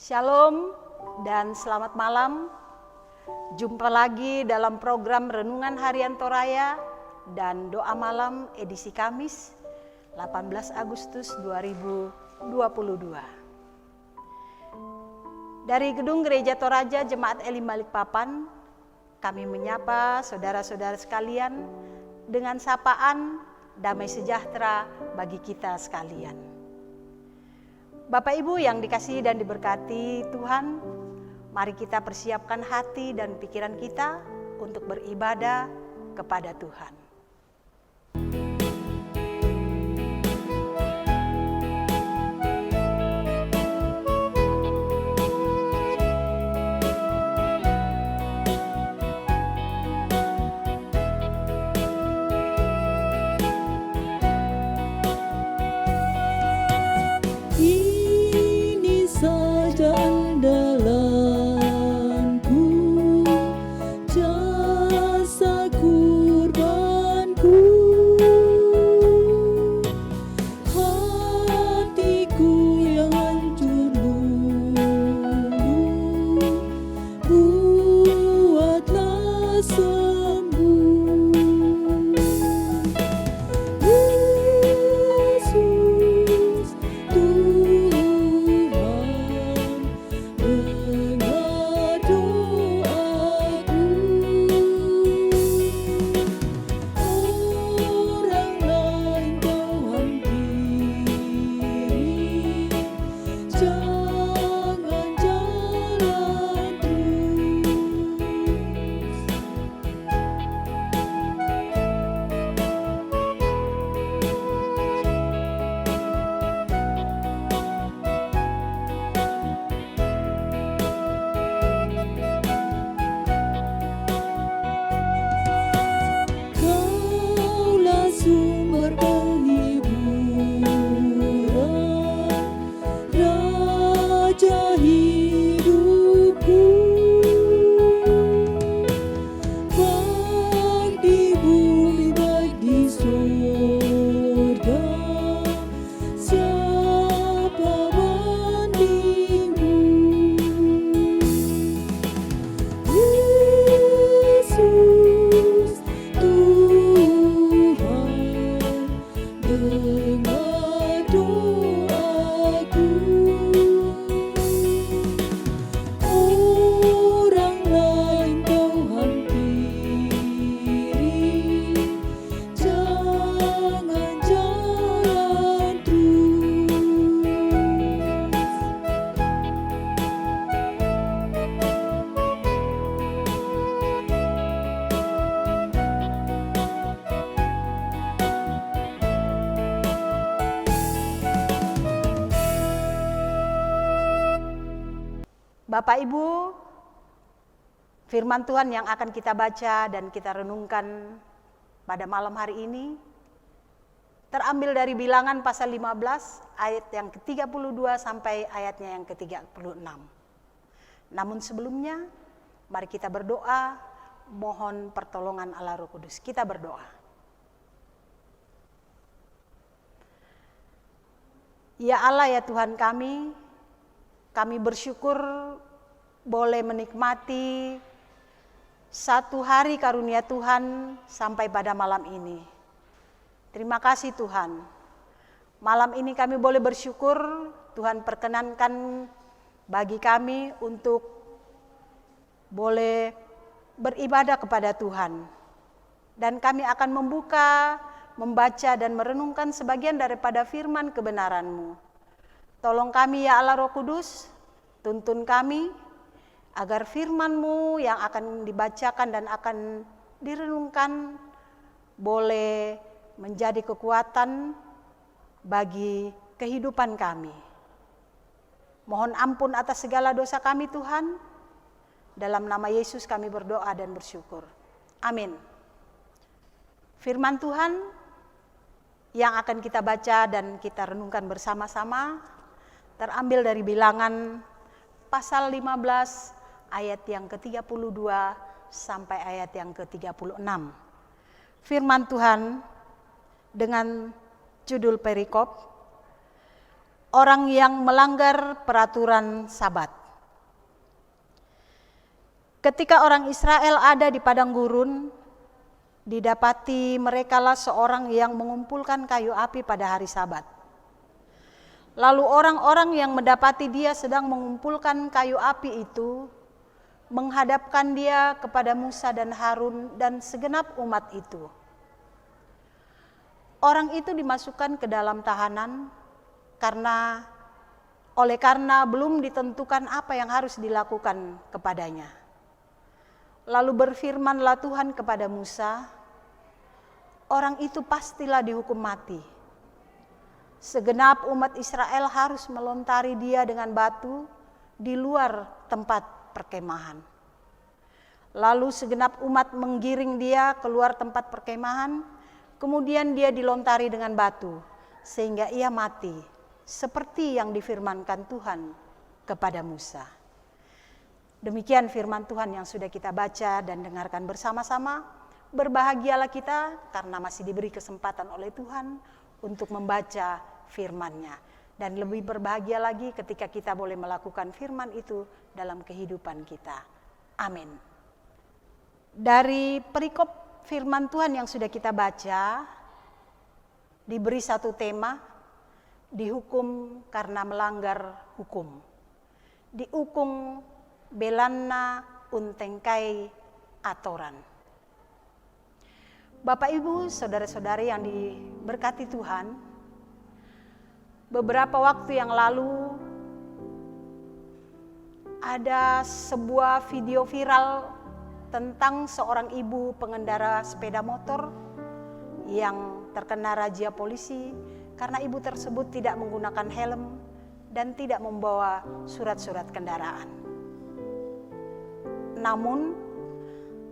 Shalom dan selamat malam. Jumpa lagi dalam program Renungan Harian Toraya dan Doa Malam edisi Kamis 18 Agustus 2022. Dari Gedung Gereja Toraja Jemaat Elim Balikpapan, kami menyapa saudara-saudara sekalian dengan sapaan damai sejahtera bagi kita sekalian. Bapak Ibu yang dikasihi dan diberkati Tuhan, mari kita persiapkan hati dan pikiran kita untuk beribadah kepada Tuhan. Bapak Ibu, firman Tuhan yang akan kita baca dan kita renungkan pada malam hari ini terambil dari Bilangan pasal 15 ayat yang ke-32 sampai ayatnya yang ke-36. Namun sebelumnya, mari kita berdoa, mohon pertolongan Allah Roh Kudus. Kita berdoa. Ya Allah, ya Tuhan kami bersyukur boleh menikmati satu hari karunia Tuhan sampai pada malam ini. Terima kasih Tuhan. Malam ini kami boleh bersyukur Tuhan perkenankan bagi kami untuk boleh beribadah kepada Tuhan. Dan kami akan membaca dan merenungkan sebagian daripada firman kebenaran-Mu. Tolong kami ya Allah Roh Kudus, tuntun kami agar firman-Mu yang akan dibacakan dan akan direnungkan boleh menjadi kekuatan bagi kehidupan kami. Mohon ampun atas segala dosa kami Tuhan, dalam nama Yesus kami berdoa dan bersyukur. Amin. Firman Tuhan yang akan kita baca dan kita renungkan bersama-sama terambil dari Bilangan pasal 15 ayat yang ke-32 sampai ayat yang ke-36. Firman Tuhan dengan judul perikop, orang yang melanggar peraturan Sabat. Ketika orang Israel ada di padang gurun, didapati merekalah seorang yang mengumpulkan kayu api pada hari Sabat. Lalu orang-orang yang mendapati dia sedang mengumpulkan kayu api itu menghadapkan dia kepada Musa dan Harun dan segenap umat itu. Orang itu dimasukkan ke dalam tahanan karena belum ditentukan apa yang harus dilakukan kepadanya. Lalu berfirmanlah Tuhan kepada Musa, orang itu pastilah dihukum mati. Segenap umat Israel harus melontari dia dengan batu di luar tempat perkemahan. Lalu segenap umat menggiring dia keluar tempat perkemahan, kemudian dia dilontari dengan batu, sehingga ia mati, seperti yang difirmankan Tuhan kepada Musa. Demikian firman Tuhan yang sudah kita baca dan dengarkan bersama-sama. Berbahagialah kita karena masih diberi kesempatan oleh Tuhan untuk membaca firman-Nya. Dan lebih berbahagia lagi ketika kita boleh melakukan firman itu dalam kehidupan kita. Amin. Dari perikop firman Tuhan yang sudah kita baca, diberi satu tema, dihukum karena melanggar hukum. Dihukum belanna untengkai atoran. Bapak Ibu, saudara-saudari yang diberkati Tuhan, beberapa waktu yang lalu ada sebuah video viral tentang seorang ibu pengendara sepeda motor yang terkena razia polisi karena ibu tersebut tidak menggunakan helm dan tidak membawa surat-surat kendaraan. Namun,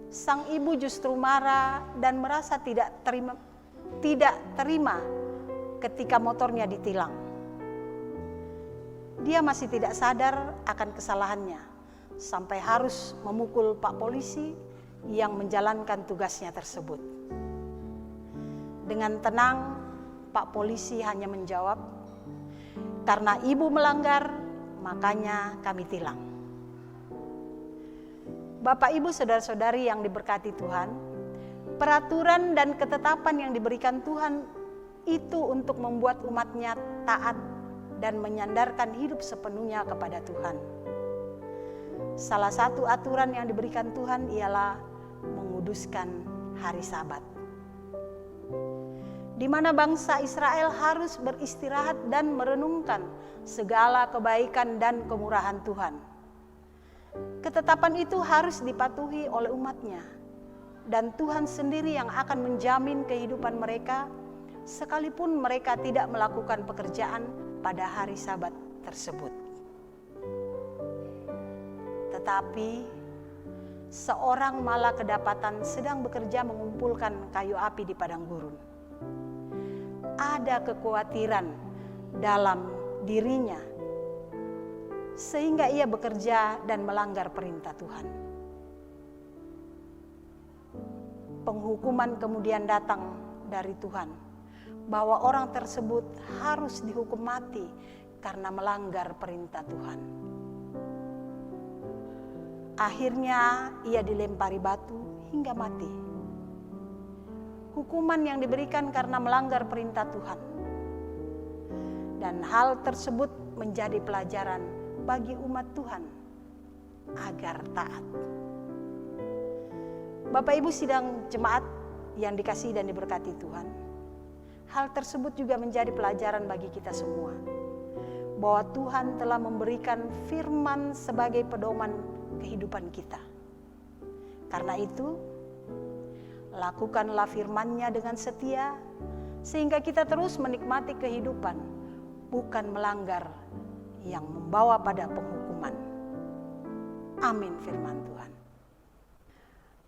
sang ibu justru marah dan merasa tidak terima ketika motornya ditilang. Dia masih tidak sadar akan kesalahannya, sampai harus memukul Pak Polisi yang menjalankan tugasnya tersebut. Dengan tenang, Pak Polisi hanya menjawab, "Karena ibu melanggar, makanya kami tilang." Bapak, Ibu, saudara-saudari yang diberkati Tuhan, peraturan dan ketetapan yang diberikan Tuhan itu untuk membuat umatnya taat dan menyandarkan hidup sepenuhnya kepada Tuhan. Salah satu aturan yang diberikan Tuhan ialah menguduskan hari Sabat, di mana bangsa Israel harus beristirahat dan merenungkan segala kebaikan dan kemurahan Tuhan. Ketetapan itu harus dipatuhi oleh umatnya, dan Tuhan sendiri yang akan menjamin kehidupan mereka, sekalipun mereka tidak melakukan pekerjaan pada hari Sabat tersebut. Tetapi, seorang malah kedapatan sedang bekerja mengumpulkan kayu api di padang gurun. Ada kekhawatiran dalam dirinya, sehingga ia bekerja dan melanggar perintah Tuhan. Penghukuman kemudian datang dari Tuhan, bahwa orang tersebut harus dihukum mati karena melanggar perintah Tuhan. Akhirnya ia dilempari batu hingga mati. Hukuman yang diberikan karena melanggar perintah Tuhan. Dan hal tersebut menjadi pelajaran bagi umat Tuhan agar taat. Bapak Ibu sidang jemaat yang dikasihi dan diberkati Tuhan, hal tersebut juga menjadi pelajaran bagi kita semua, bahwa Tuhan telah memberikan firman sebagai pedoman kehidupan kita. Karena itu, lakukanlah firman-Nya dengan setia, sehingga kita terus menikmati kehidupan, bukan melanggar yang membawa pada penghukuman. Amin firman Tuhan.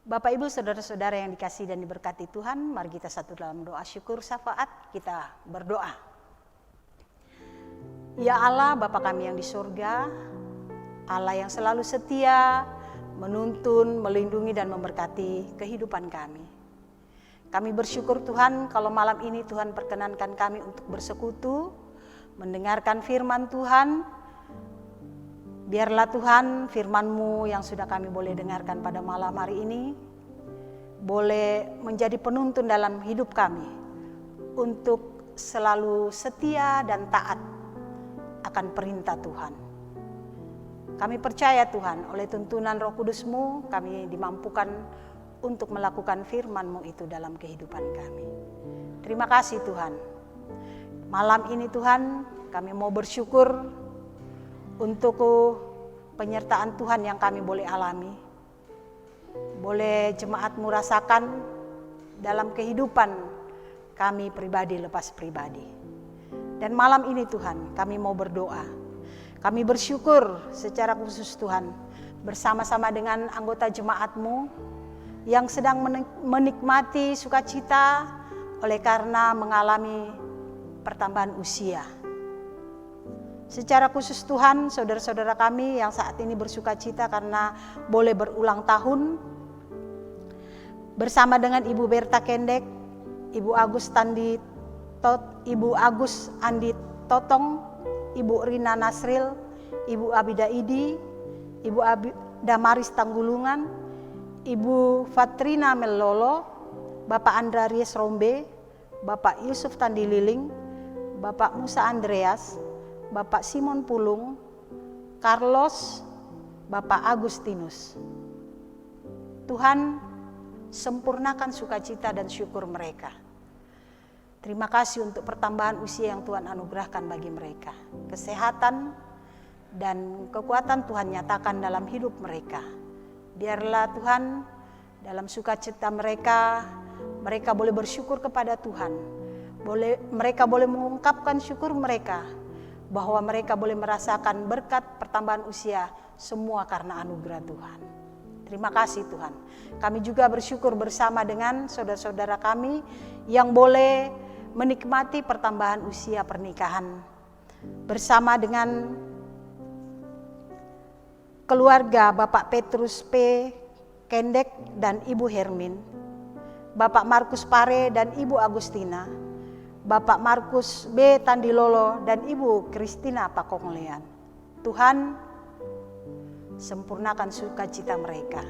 Bapak Ibu saudara-saudara yang dikasihi dan diberkati Tuhan, mari kita satu dalam doa syukur syafaat, kita berdoa. Ya Allah, Bapa kami yang di surga, Allah yang selalu setia, menuntun, melindungi dan memberkati kehidupan kami. Kami bersyukur Tuhan kalau malam ini Tuhan perkenankan kami untuk bersekutu, mendengarkan firman Tuhan, Biarlah Tuhan firman-Mu yang sudah kami boleh dengarkan pada malam hari ini boleh menjadi penuntun dalam hidup kami untuk selalu setia dan taat akan perintah Tuhan. Kami percaya Tuhan, oleh tuntunan Roh Kudus-Mu kami dimampukan untuk melakukan firman-Mu itu dalam kehidupan kami. Terima kasih Tuhan. Malam ini Tuhan, kami mau bersyukur untuk penyertaan Tuhan yang kami boleh alami. Boleh jemaat-Mu rasakan dalam kehidupan kami pribadi lepas pribadi. Dan malam ini Tuhan, kami mau berdoa. Kami bersyukur secara khusus Tuhan bersama-sama dengan anggota jemaat-Mu yang sedang menikmati sukacita oleh karena mengalami pertambahan usia. Secara khusus Tuhan, saudara-saudara kami yang saat ini bersukacita karena boleh berulang tahun bersama dengan Ibu Berta Kendek, Ibu Agus Andi Totong, Ibu Rina Nasril, Ibu Abida Idi, Ibu Damaris Tanggulungan, Ibu Fatrina Melolo, Bapak Andraries Rombe, Bapak Yusuf Tandililing, Bapak Musa Andreas, Bapak Simon Pulung, Carlos, Bapak Agustinus. Tuhan, sempurnakan sukacita dan syukur mereka. Terima kasih untuk pertambahan usia yang Tuhan anugerahkan bagi mereka. Kesehatan dan kekuatan Tuhan nyatakan dalam hidup mereka. Biarlah Tuhan dalam sukacita mereka boleh bersyukur kepada Tuhan. Mereka boleh mengungkapkan syukur mereka bahwa mereka boleh merasakan berkat pertambahan usia semua karena anugerah Tuhan. Terima kasih Tuhan. Kami juga bersyukur bersama dengan saudara-saudara kami yang boleh menikmati pertambahan usia pernikahan bersama dengan keluarga Bapak Petrus P. Kendek dan Ibu Hermin, Bapak Markus Pare dan Ibu Agustina, Bapak Markus B. Tandilolo dan Ibu Kristina Pakonglean. Tuhan, sempurnakan sukacita mereka.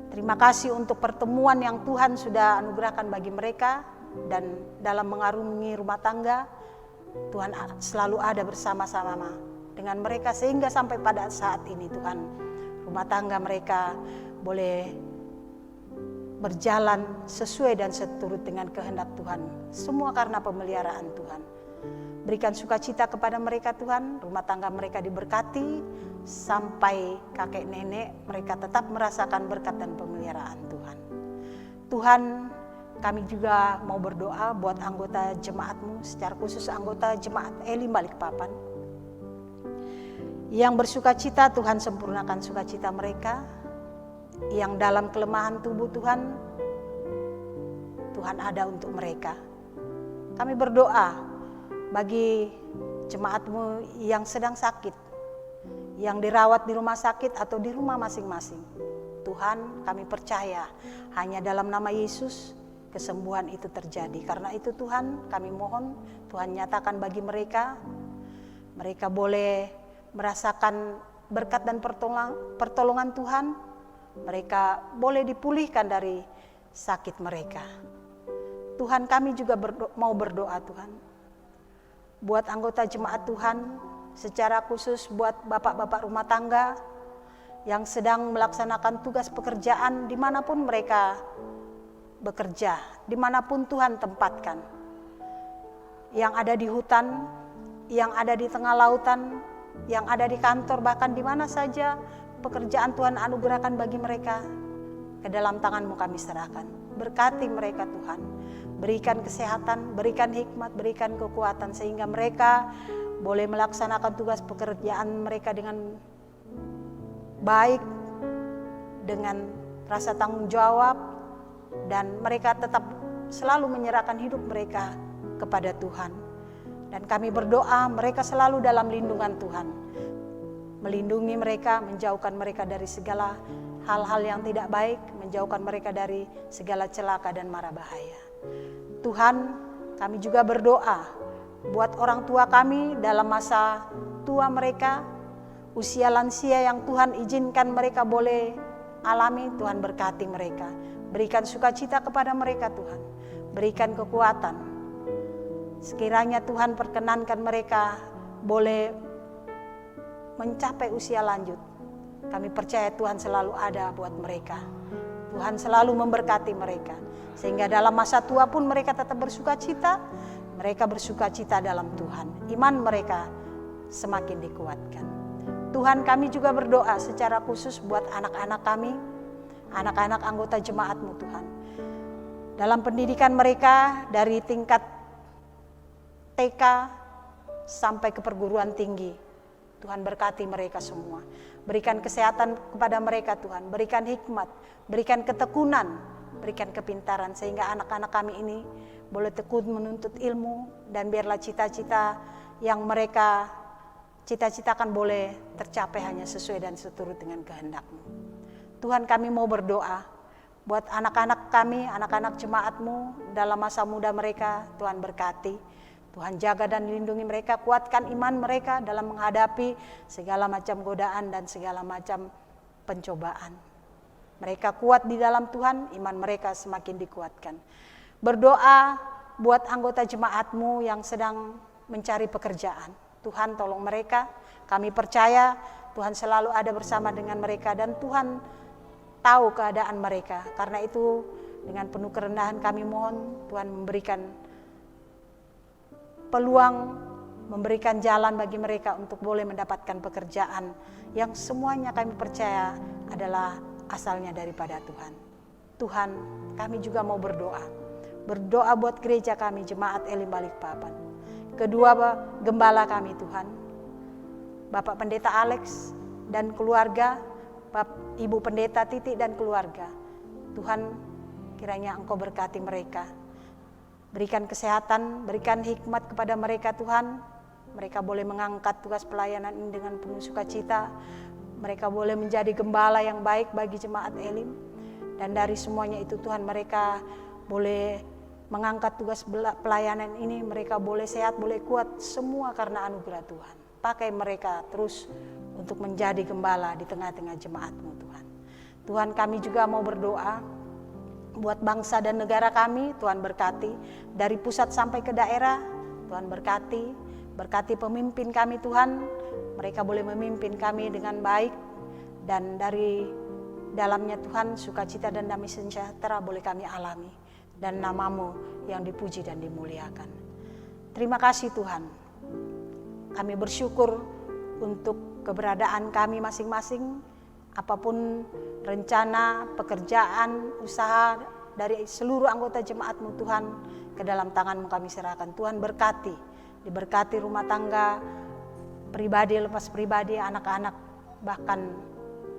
Terima kasih untuk pertemuan yang Tuhan sudah anugerahkan bagi mereka. Dan dalam mengarungi rumah tangga, Tuhan selalu ada bersama-sama dengan mereka sehingga sampai pada saat ini Tuhan, rumah tangga mereka boleh berjalan sesuai dan seturut dengan kehendak Tuhan. Semua karena pemeliharaan Tuhan. Berikan sukacita kepada mereka Tuhan, rumah tangga mereka diberkati sampai kakek nenek mereka tetap merasakan berkat dan pemeliharaan Tuhan. Tuhan, kami juga mau berdoa buat anggota jemaat-Mu, secara khusus anggota jemaat Elim Balikpapan. Yang bersukacita, Tuhan sempurnakan sukacita mereka. Yang dalam kelemahan tubuh Tuhan ada untuk mereka. Kami berdoa bagi jemaat-Mu yang sedang sakit, yang dirawat di rumah sakit atau di rumah masing-masing. Tuhan, kami percaya hanya dalam nama Yesus kesembuhan itu terjadi. Karena itu Tuhan, kami mohon Tuhan nyatakan bagi mereka boleh merasakan berkat dan pertolongan Tuhan. Mereka boleh dipulihkan dari sakit mereka. Tuhan, kami juga mau berdoa Tuhan buat anggota jemaat Tuhan, secara khusus buat bapak-bapak rumah tangga yang sedang melaksanakan tugas pekerjaan dimanapun mereka bekerja, dimanapun Tuhan tempatkan. Yang ada di hutan, yang ada di tengah lautan, yang ada di kantor, bahkan di mana saja pekerjaan Tuhan anugerahkan bagi mereka. Ke dalam tangan-Mu kami serahkan. Berkati mereka Tuhan. Berikan kesehatan, berikan hikmat, berikan kekuatan sehingga mereka boleh melaksanakan tugas pekerjaan mereka dengan baik, dengan rasa tanggung jawab, dan mereka tetap selalu menyerahkan hidup mereka kepada Tuhan. Dan kami berdoa mereka selalu dalam lindungan Tuhan. Melindungi mereka, menjauhkan mereka dari segala hal-hal yang tidak baik, menjauhkan mereka dari segala celaka dan mara bahaya. Tuhan, kami juga berdoa buat orang tua kami dalam masa tua mereka, usia lansia yang Tuhan izinkan mereka boleh alami, Tuhan berkati mereka. Berikan sukacita kepada mereka Tuhan, berikan kekuatan. Sekiranya Tuhan perkenankan mereka boleh mencapai usia lanjut, kami percaya Tuhan selalu ada buat mereka. Tuhan selalu memberkati mereka, sehingga dalam masa tua pun mereka tetap bersukacita. Mereka bersukacita dalam Tuhan, iman mereka semakin dikuatkan. Tuhan, kami juga berdoa secara khusus buat anak-anak kami, anak-anak anggota jemaat-Mu Tuhan. Dalam pendidikan mereka dari tingkat TK sampai ke perguruan tinggi, Tuhan berkati mereka semua. Berikan kesehatan kepada mereka Tuhan, berikan hikmat, berikan ketekunan, berikan kepintaran, sehingga anak-anak kami ini boleh tekun menuntut ilmu, dan biarlah cita-cita yang mereka cita-citakan boleh tercapai hanya sesuai dan seturut dengan kehendak-Mu. Tuhan, kami mau berdoa buat anak-anak kami, anak-anak jemaat-Mu dalam masa muda mereka. Tuhan berkati, Tuhan jaga dan lindungi mereka, kuatkan iman mereka dalam menghadapi segala macam godaan dan segala macam pencobaan. Mereka kuat di dalam Tuhan, iman mereka semakin dikuatkan. Berdoa buat anggota jemaat-Mu yang sedang mencari pekerjaan. Tuhan, tolong mereka, kami percaya Tuhan selalu ada bersama dengan mereka, dan Tuhan tahu keadaan mereka. Karena itu dengan penuh kerendahan kami mohon Tuhan memberikan peluang, memberikan jalan bagi mereka untuk boleh mendapatkan pekerjaan yang semuanya kami percaya adalah asalnya daripada Tuhan. Tuhan, kami juga mau berdoa buat gereja kami, Jemaat Elim Balikpapan. Kedua gembala kami Tuhan, Bapak Pendeta Alex dan keluarga, Ibu Pendeta Titi dan keluarga. Tuhan, kiranya Engkau berkati mereka. Berikan kesehatan, berikan hikmat kepada mereka Tuhan. Mereka boleh mengangkat tugas pelayanan ini dengan penuh sukacita. Mereka boleh menjadi gembala yang baik bagi Jemaat Elim. Dan dari semuanya itu Tuhan, mereka boleh mengangkat tugas pelayanan ini. Mereka boleh sehat, boleh kuat, semua karena anugerah Tuhan. Pakai mereka terus untuk menjadi gembala di tengah-tengah jemaat-Mu Tuhan. Tuhan, kami juga mau berdoa buat bangsa dan negara kami. Tuhan berkati dari pusat sampai ke daerah. Tuhan berkati pemimpin kami Tuhan. Mereka boleh memimpin kami dengan baik, dan dari dalamnya Tuhan sukacita dan damai sejahtera boleh kami alami, dan nama-Mu yang dipuji dan dimuliakan. Terima kasih Tuhan. Kami bersyukur untuk keberadaan kami masing-masing. Apapun rencana, pekerjaan, usaha dari seluruh anggota jemaat-Mu Tuhan, ke dalam tangan-Mu kami serahkan. Tuhan berkati, diberkati rumah tangga, pribadi lepas pribadi, anak-anak, bahkan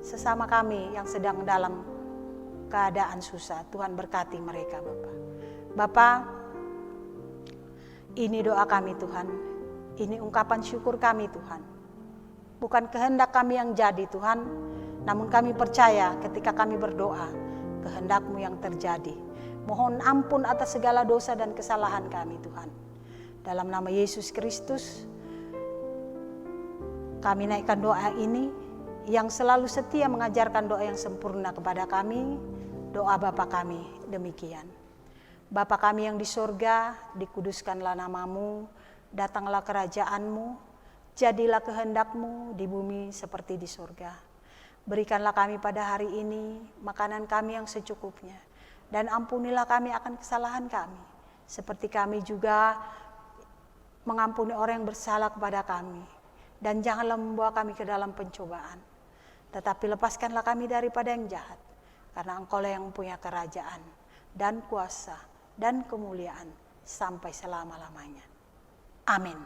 sesama kami yang sedang dalam keadaan susah. Tuhan berkati mereka Bapak. Bapak, ini doa kami Tuhan, ini ungkapan syukur kami Tuhan. Bukan kehendak kami yang jadi Tuhan, namun kami percaya ketika kami berdoa, kehendak-Mu yang terjadi. Mohon ampun atas segala dosa dan kesalahan kami Tuhan. Dalam nama Yesus Kristus, kami naikkan doa ini yang selalu setia mengajarkan doa yang sempurna kepada kami. Doa Bapa kami demikian. Bapa kami yang di surga, dikuduskanlah nama-Mu, datanglah kerajaan-Mu, jadilah kehendak-Mu di bumi seperti di surga. Berikanlah kami pada hari ini makanan kami yang secukupnya, dan ampunilah kami akan kesalahan kami, seperti kami juga mengampuni orang yang bersalah kepada kami. Dan janganlah membawa kami ke dalam pencobaan, tetapi lepaskanlah kami daripada yang jahat, karena Engkau-lah yang mempunyai kerajaan dan kuasa dan kemuliaan sampai selama-lamanya. Amin.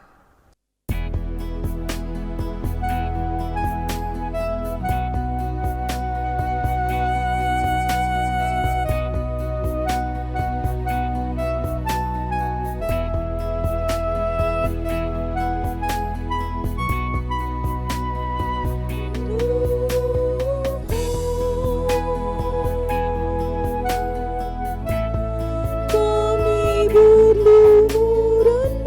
Kami berlumuran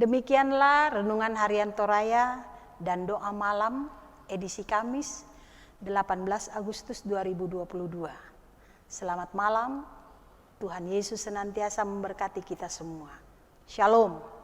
Demikianlah renungan harian Toraya dan doa malam edisi Kamis 18 Agustus 2022. Selamat malam, Tuhan Yesus senantiasa memberkati kita semua. Shalom.